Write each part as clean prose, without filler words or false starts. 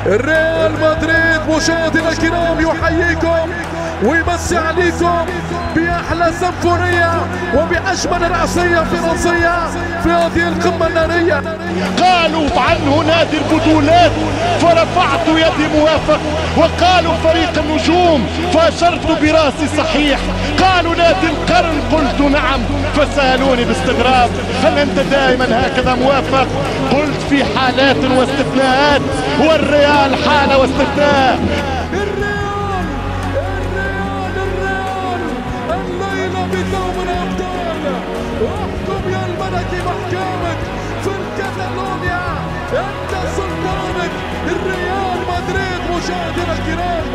ريال مدريد مشاهدينا الكرام يحييكم ويمسي عليكم بأحلى سيمفونية وبأجمل رأسية فرنسية في هذه القمة النارية. قالوا عنه نادي البطولات فرفعت يدي موافق، وقالوا فريق النجوم فأشرت براسي صحيح، قالوا نادي القرن قلت نعم فسألوني باستغراب هل أنت دائما هكذا موافق؟ قلت في حالات واستثناءات، والريال حالة واستثناء. الليلة بثوب الأبطال، احكم يا الملكي محكمك في الكتالونيا، انت سلطانك. الريال مدريد مشاهدينا الكرام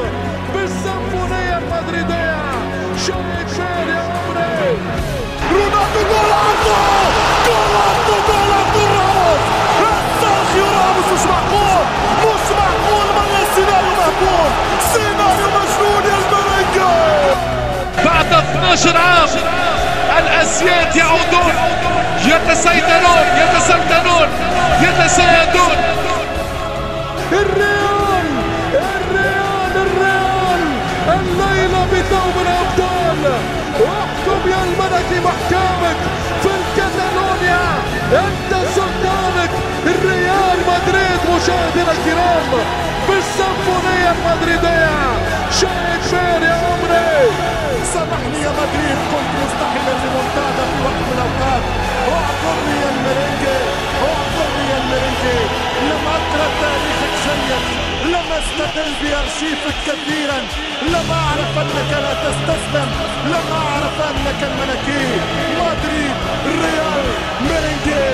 بالسيمفونية المدريدية، شيء كبير يا عمري. رونالدو جول راموس، سيرخيو راموس. مش معقول مرة السيناريو مهبول، سيناريو مجنون يا الملكي. بعد 12 عام الأسياد يعودون، يتسيدون الريال الليلة بثوب الأبطال، احكم يا الملكي محكمك في الكتالونيا، انت سلطانك. الريال مدريد مشاهدينا الكرام بالسيمفونية المدريدية، شيء كبير يا عمري. سامحني يا مدريد، كنت مستحيل الريمونتادا في وقت من الأوقات. اعذرني يا الميرينجي، لم أقرأ تاريخك جيد، لم أستدل بأرشيفك كثيرا، لم أعرف أنك لا تستسلم، لم أعرف أنك الملكي. مدريد، ريال، ميرينجي،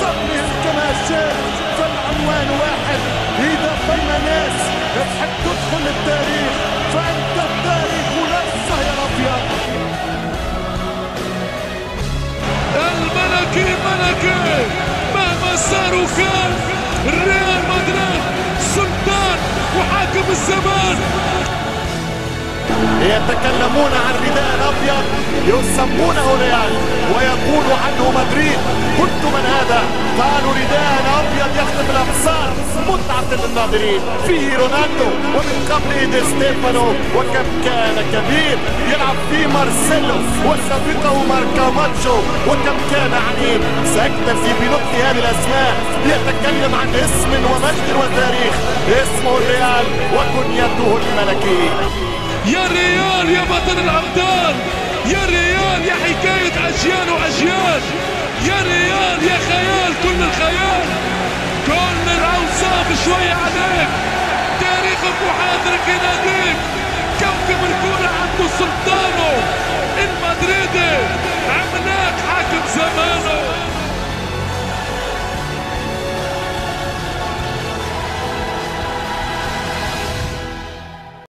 سميهم كما شئت، فالعنوان واحد. إذا فما ناس تحب تدخل التاريخ فأنت التاريخ ولسه يا الأبيض. الملكي ملكي مهما صار وكان، ريال مدريد سلطان وحاكم الزمان. يتكلمون عن رداء الأبيض يسمونه ريال ويقول عنه مدريد. قلت من هذا؟ قالوا رداء أبيض يخطف الأبصار، متعة للناظرين. فيه رونالدو ومن قبله دي ستيفانو، وكم كان كبير يلعب فيه مارسيلو وسابقه ماركاماتشو، وكم كان عنيد. سأكتفي بنطق هذه الأسماء. يتكلم عن اسم ومجد وتاريخ، اسمه الريال وكنيته الملكي. يا ريال يا بطل الأبطال، يا ريال يا حكاية أجيال وأجيال، يا ريال يا خيال كل الخيال، كل الأوصاف شوية عليك، تاريخك